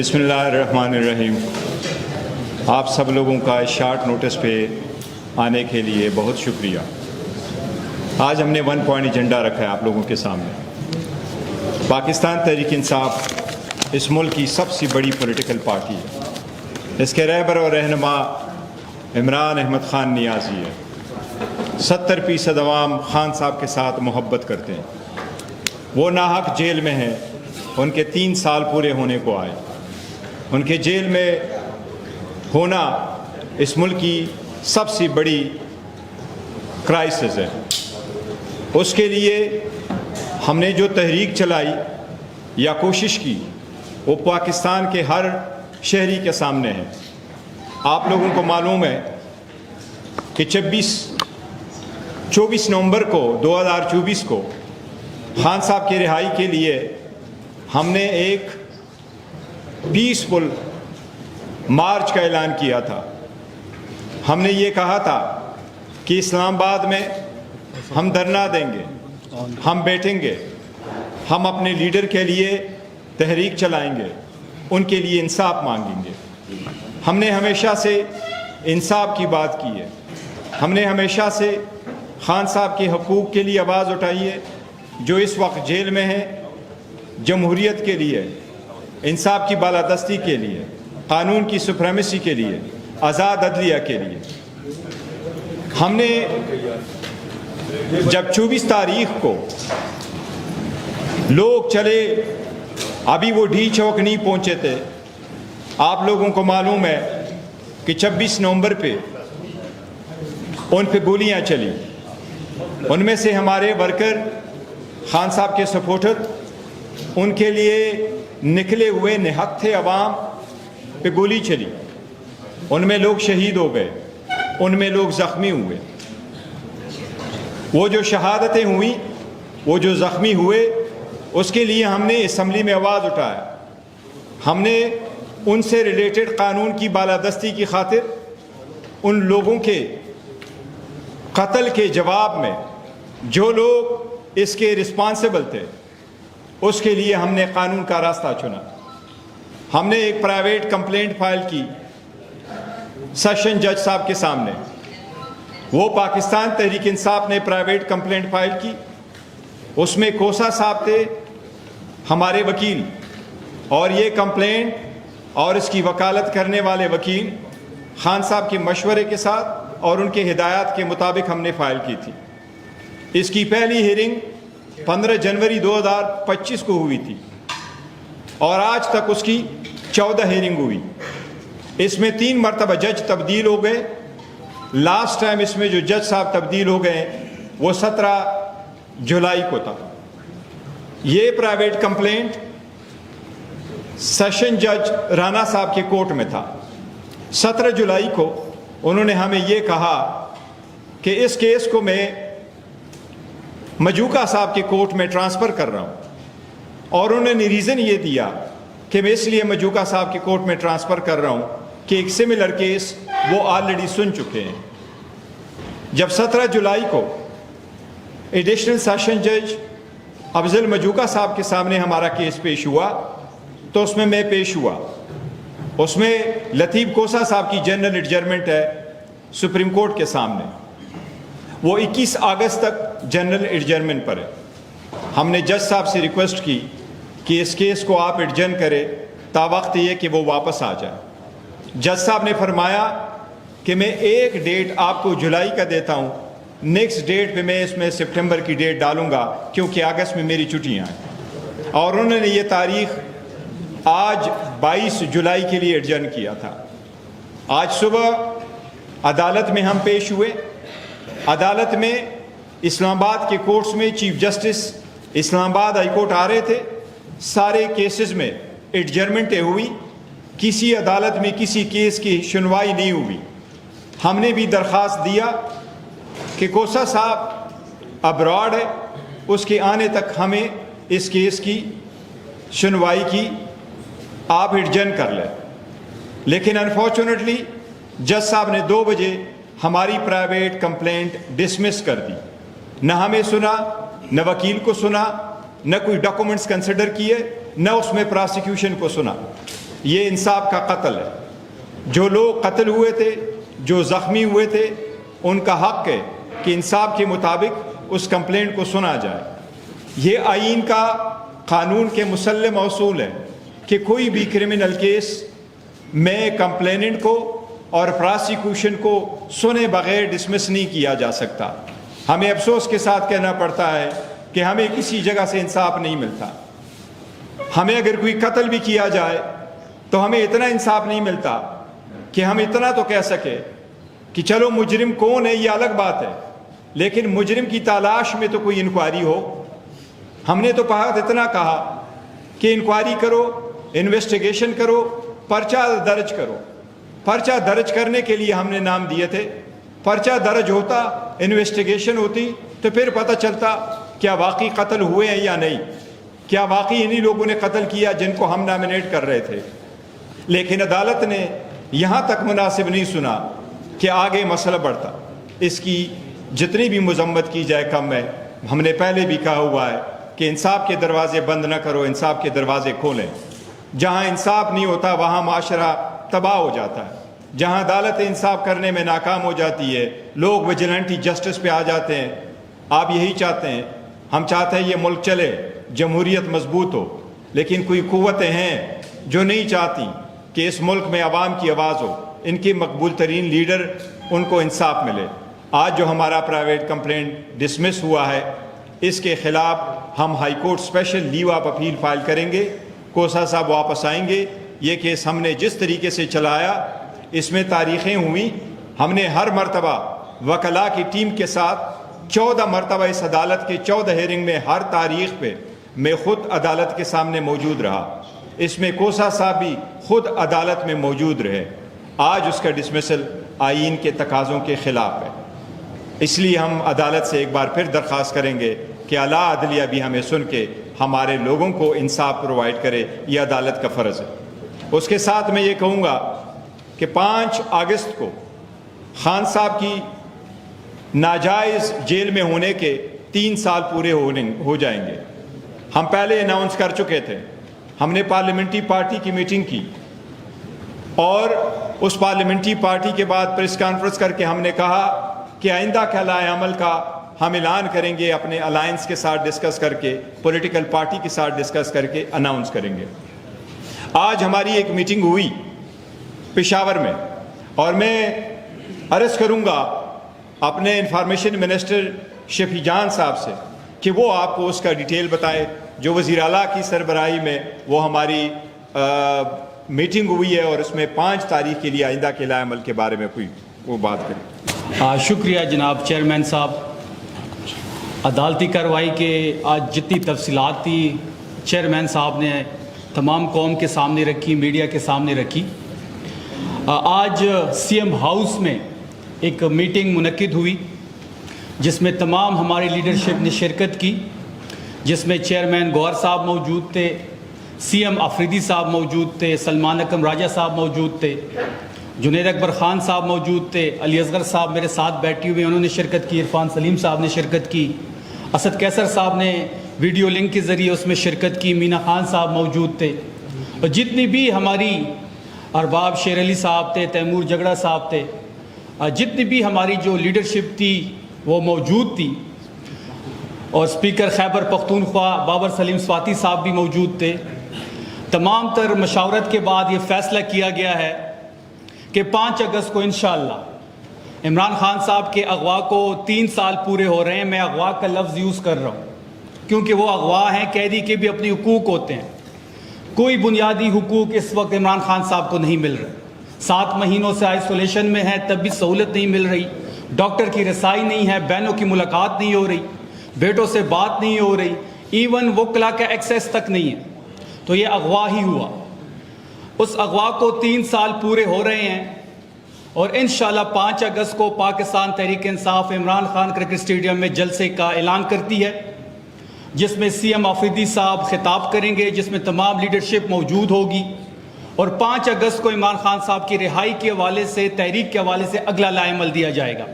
बिस्मिल्लाहिर्रहमानिर्रहीम। आप सब लोगों का इस शार्ट नोटिस पे आने के लिए बहुत शुक्रिया। आज हमने 1 पॉइंट एजेंडा रखा है आप लोगों के सामने। पाकिस्तान तहरीक इंसाफ इस मुल्क की सबसे बड़ी पॉलिटिकल पार्टी है। इसके रहबर और रहनुमा इमरान अहमद ख़ान नियाज़ी है। 70% अवाम खान साहब के साथ मोहब्बत करते हैं। वो नाहक जेल में हैं, उनके 3 साल पूरे होने को आए। उनके जेल में होना इस मुल्क की सबसे बड़ी क्राइसिस है। उसके लिए हमने जो तहरीक चलाई या कोशिश की वो पाकिस्तान के हर शहरी के सामने है। आप लोगों को मालूम है कि 24 नवंबर को 2024 को खान साहब की रिहाई के लिए हमने एक पीसफुल मार्च का ऐलान किया था। हमने ये कहा था कि इस्लामाबाद में हम धरना देंगे, हम बैठेंगे, हम अपने लीडर के लिए तहरीक चलाएंगे, उनके लिए इंसाफ मांगेंगे। हमने हमेशा से इंसाफ की बात की है। हमने हमेशा से खान साहब के हकूक़ के लिए आवाज़ उठाई है, जो इस वक्त जेल में है, जमहूरियत के लिए, इंसाफ की बालादस्ती के लिए, कानून की सुप्रीमेसी के लिए, आज़ाद अदलिया के लिए। हमने जब 24 तारीख को लोग चले, अभी वो डी चौक नहीं पहुंचे थे। आप लोगों को मालूम है कि 26 नवंबर पे उन पे गोलियां चली। उनमें से हमारे वर्कर, खान साहब के सपोर्टर, उनके लिए निकले हुए निहक थे, अवाम पे गोली चली। उनमें लोग शहीद हो गए, उनमें लोग ज़ख्मी हुए। वो जो शहादतें हुई, वो जो ज़ख्मी हुए, उसके लिए हमने असम्बली में आवाज़ उठाया। हमने उनसे रिलेटेड कानून की बालादस्ती की खातिर उन लोगों के कत्ल के जवाब में जो लोग इसके रिस्पॉन्सिबल थे, उसके लिए हमने कानून का रास्ता चुना। हमने एक प्राइवेट कंप्लेंट फाइल की सेशन जज साहब के सामने। वो पाकिस्तान तहरीक इंसाफ ने प्राइवेट कंप्लेंट फाइल की। उसमें कोसा साहब थे हमारे वकील, और ये कंप्लेंट और इसकी वकालत करने वाले वकील खान साहब के मशवरे के साथ और उनके हिदायत के मुताबिक हमने फाइल की थी। इसकी पहली हियरिंग 15 जनवरी 2025 को हुई थी और आज तक उसकी 14 हियरिंग हुई। इसमें 3 मरतबा जज तब्दील हो गए। लास्ट टाइम इसमें जो जज साहब तब्दील हो गए वो 17 जुलाई को था। ये प्राइवेट कंप्लेंट सेशन जज राना साहब के कोर्ट में था। 17 जुलाई को उन्होंने हमें ये कहा कि इस केस को मैं मजूका साहब के कोर्ट में ट्रांसफ़र कर रहा हूँ, और उन्होंने रीज़न ये दिया कि मैं इसलिए मजूका साहब के कोर्ट में ट्रांसफ़र कर रहा हूँ कि एक सिमिलर केस वो ऑलरेडी सुन चुके हैं। जब 17 जुलाई को एडिशनल सेशन जज अफजल मजूका साहब के सामने हमारा केस पेश हुआ, तो उसमें मैं पेश हुआ। उसमें लतीफ़ कोसा साहब की जनरल एडजर्मेंट है सुप्रीम कोर्ट के सामने। वो 21 अगस्त तक जनरल एडजर्मेंट पर है। हमने जज साहब से रिक्वेस्ट की कि इस केस को आप एडजर्न करें तावक्त ये कि वो वापस आ जाए। जज साहब ने फरमाया कि मैं एक डेट आपको जुलाई का देता हूँ, नेक्स्ट डेट पे मैं इसमें सितंबर की डेट डालूंगा क्योंकि अगस्त में मेरी छुट्टियाँ हैं। और उन्होंने ये तारीख आज 22 जुलाई के लिए एडजर्न किया था। आज सुबह अदालत में हम पेश हुए। अदालत में इस्लामाबाद के कोर्ट्स में chief justice Islamabad high court आ रहे थे। सारे केसेस में एडजर्मेंटें हुई, किसी अदालत में किसी केस की सुनवाई नहीं हुई। हमने भी दरख्वास्त दिया कि कोसा साहब अब्रॉड है, उसके आने तक हमें इस केस की सुनवाई की आप एडजर्न कर लें। लेकिन अनफॉर्चुनेटली जज साहब ने 2 बजे हमारी प्राइवेट कंप्लेंट डिसमिस कर दी। न हमें सुना, न वकील को सुना, न कोई डॉक्यूमेंट्स कंसिडर किए, न उसमें प्रोसिक्यूशन को सुना। یہ انصاف کا قتل ہے. جو لوگ قتل ہوئے تھے, جو زخمی ہوئے تھے, ان کا حق ہے کہ انصاف کے مطابق اس کمپلینٹ کو سنا جائے. یہ آئین کا, قانون کے مسلم اصول ہے کہ کوئی بھی کرمنل کیس میں کمپلیننٹ کو اور پراسیکیوشن کو سنے بغیر ڈسمس نہیں کیا جا سکتا. ہمیں افسوس کے ساتھ کہنا پڑتا ہے کہ ہمیں کسی جگہ سے انصاف نہیں ملتا. ہمیں اگر کوئی قتل بھی کیا جائے تو ہمیں اتنا انصاف نہیں ملتا کہ ہم اتنا تو کہہ سکے کہ چلو مجرم کون ہے یہ الگ بات ہے, لیکن مجرم کی تلاش میں تو کوئی انکوائری ہو. ہم نے تو بہت اتنا کہا کہ انکوائری کرو, انویسٹیگیشن کرو, پرچہ درج کرو. پرچہ درج کرنے کے لیے ہم نے نام دیے تھے. پرچہ درج ہوتا, انویسٹیگیشن ہوتی, تو پھر پتہ چلتا کیا واقعی قتل ہوئے ہیں یا نہیں, کیا واقعی انہی لوگوں نے قتل کیا جن کو ہم نامنیٹ کر رہے تھے. لیکن عدالت نے یہاں تک مناسب نہیں سنا کہ آگے مسئلہ بڑھتا. اس کی جتنی بھی مذمت کی جائے کم ہے. ہم نے پہلے بھی کہا ہوا ہے کہ انصاف کے دروازے بند نہ کرو, انصاف کے دروازے کھولیں. جہاں انصاف نہیں ہوتا وہاں معاشرہ تباہ ہو جاتا ہے. جہاں عدالت انصاف کرنے میں ناکام ہو جاتی ہے, لوگ ویجیلنٹی جسٹس پہ آ جاتے ہیں. آپ یہی چاہتے ہیں, ہم چاہتے ہیں یہ ملک چلے, جمہوریت مضبوط ہو, لیکن کوئی قوتیں ہیں جو نہیں چاہتی کہ اس ملک میں عوام کی آواز ہو, ان کی مقبول ترین لیڈر, ان کو انصاف ملے. آج جو ہمارا پرائیویٹ کمپلینٹ ڈسمس ہوا ہے, اس کے خلاف ہم high court special leave of appeal file کریں گے. کوسا صاحب واپس آئیں گے. یہ کیس ہم نے جس طریقے سے چلایا اس میں تاریخیں ہوئیں. ہم نے ہر مرتبہ وکلاء کی ٹیم کے ساتھ 14 مرتبہ اس عدالت کے 14 ہیئرنگ میں ہر تاریخ پہ میں خود عدالت کے سامنے موجود رہا. اس میں کوسا صاحب بھی خود عدالت میں موجود رہے. آج اس کا ڈسمسل آئین کے تقاضوں کے خلاف ہے. اس لیے ہم عدالت سے ایک بار پھر درخواست کریں گے کہ اعلیٰ عدلیہ بھی ہمیں سن کے ہمارے لوگوں کو انصاف پرووائڈ کرے. یہ عدالت کا فرض ہے. اس کے ساتھ میں یہ کہوں گا کہ 5 اگست کو خان صاحب کی ناجائز جیل میں ہونے کے 3 سال پورے ہو جائیں گے. ہم پہلے اناؤنس کر چکے تھے. ہم نے پارلیمنٹری پارٹی کی میٹنگ کی اور اس پارلیمنٹری پارٹی کے بعد پریس کانفرنس کر کے ہم نے کہا کہ آئندہ کے لائحہ عمل کا ہم اعلان کریں گے, اپنے الائنس کے ساتھ ڈسکس کر کے, پولیٹیکل پارٹی کے ساتھ ڈسکس کر کے اناؤنس کریں گے. آج ہماری ایک میٹنگ ہوئی پشاور میں, اور میں عرض کروں گا اپنے انفارمیشن منسٹر شفیع جان صاحب سے کہ وہ آپ کو اس کا ڈیٹیل بتائے. جو وزیر اعلیٰ کی سربراہی میں وہ ہماری میٹنگ ہوئی ہے, اور اس میں 5 تاریخ کے لیے آئندہ کے لائحہ عمل کے بارے میں کوئی وہ بات کریں. شکریہ جناب چیئرمین صاحب. عدالتی کارروائی کے آج جتنی تفصیلات تھی چیئرمین صاحب نے تمام قوم کے سامنے رکھی, میڈیا کے سامنے رکھی. آج سی ایم ہاؤس میں ایک میٹنگ منعقد ہوئی جس میں تمام ہماری لیڈرشپ نے شرکت کی, جس میں چیئرمین گوہر صاحب موجود تھے, سی ایم آفریدی صاحب موجود تھے, سلمان اکرم راجہ صاحب موجود تھے, جنید اکبر خان صاحب موجود تھے, علی اصغر صاحب میرے ساتھ بیٹھے ہوئے انہوں نے شرکت کی, عرفان سلیم صاحب نے شرکت کی, اسد کیسر صاحب نے ویڈیو لنک کے ذریعے اس میں شرکت کی, مینا خان صاحب موجود تھے, اور جتنی بھی ہماری ارباب شیر علی صاحب تھے, تیمور جگڑا صاحب تھے, جتنی بھی ہماری جو لیڈرشپ تھی وہ موجود تھی, اور اسپیکر خیبر پختونخوا بابر سلیم سواتی صاحب بھی موجود تھے. تمام تر مشاورت کے بعد یہ فیصلہ کیا گیا ہے کہ 5 اگست کو انشاءاللہ عمران خان صاحب کے اغوا کو 3 سال پورے ہو رہے ہیں. میں اغوا کا لفظ یوز کر رہا ہوں کیونکہ وہ اغوا ہیں, قیدی کے بھی اپنے حقوق ہوتے ہیں. کوئی بنیادی حقوق اس وقت عمران خان صاحب کو نہیں مل رہے. 7 مہینوں سے آئسولیشن میں ہے, تب بھی سہولت نہیں مل رہی, ڈاکٹر کی رسائی نہیں ہے, بہنوں کی ملاقات نہیں ہو رہی, بیٹوں سے بات نہیں ہو رہی, ایون وکلا کا ایکسیس تک نہیں ہے. تو یہ اغوا ہی ہوا. اس اغوا کو 3 سال پورے ہو رہے ہیں, اور انشاءاللہ 5 اگست کو پاکستان تحریک انصاف عمران خان کرکٹ اسٹیڈیم میں جلسے کا اعلان کرتی ہے, جس میں سی ایم آفریدی صاحب خطاب کریں گے, جس میں تمام لیڈرشپ موجود ہوگی, اور 5 اگست کو عمران خان صاحب کی رہائی کے حوالے سے, تحریک کے حوالے سے اگلا لائحہ عمل دیا جائے گا.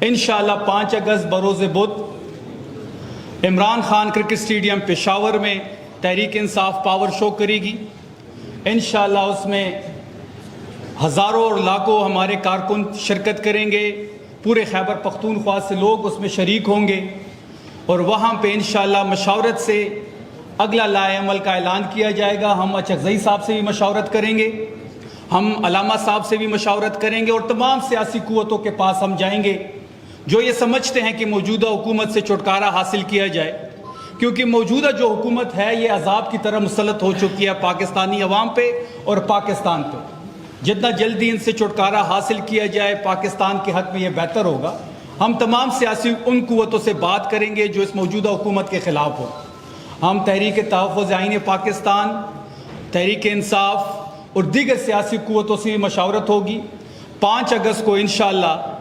انشاءاللہ 5 اگست بروز بدھ عمران خان کرکٹ اسٹیڈیم پشاور میں تحریک انصاف پاور شو کرے گی. इंशाअल्लाह उसमें हज़ारों और लाखों हमारे कारकुन शिरकत करेंगे, पूरे खैबर पख्तूनख्वा से लोग उसमें शरीक होंगे और वहाँ पे इंशाअल्लाह मशावरत से अगला लाए अमल का ऐलान किया जाएगा। हम अचकज़ई साहब से भी मशावरत करेंगे, हम अलामा साहब से भी मशावरत करेंगे और तमाम सियासी कुव्वतों के पास हम जाएंगे जो ये समझते हैं कि मौजूदा हुकूमत से छुटकारा हासिल किया जाए, क्योंकि मौजूदा जो हुकूमत है ये अजाब की तरह मुसलत हो चुकी है पाकिस्तानी अवाम पे और पाकिस्तान पे। जितना जल्दी इनसे छुटकारा हासिल किया जाए पाकिस्तान के हक़ में ये बेहतर होगा। हम तमाम सियासी उन कुव्वतों से बात करेंगे जो इस मौजूदा हुकूमत के ख़िलाफ़ हो। हम तहरीक तहफ़्फ़ुज़ आईन पाकिस्तान, तहरीक इंसाफ और दीगर सियासी कुव्वतों से भी मशावरत होगी। 5 अगस्त को इंशाअल्लाह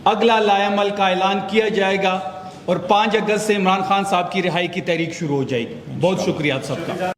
अगला लाएअमल का ऐलान किया जाएगा और 5 अगस्त से इमरान खान साहब की रिहाई की तहरीक शुरू हो जाएगी। बहुत शुक्रिया आप सबका।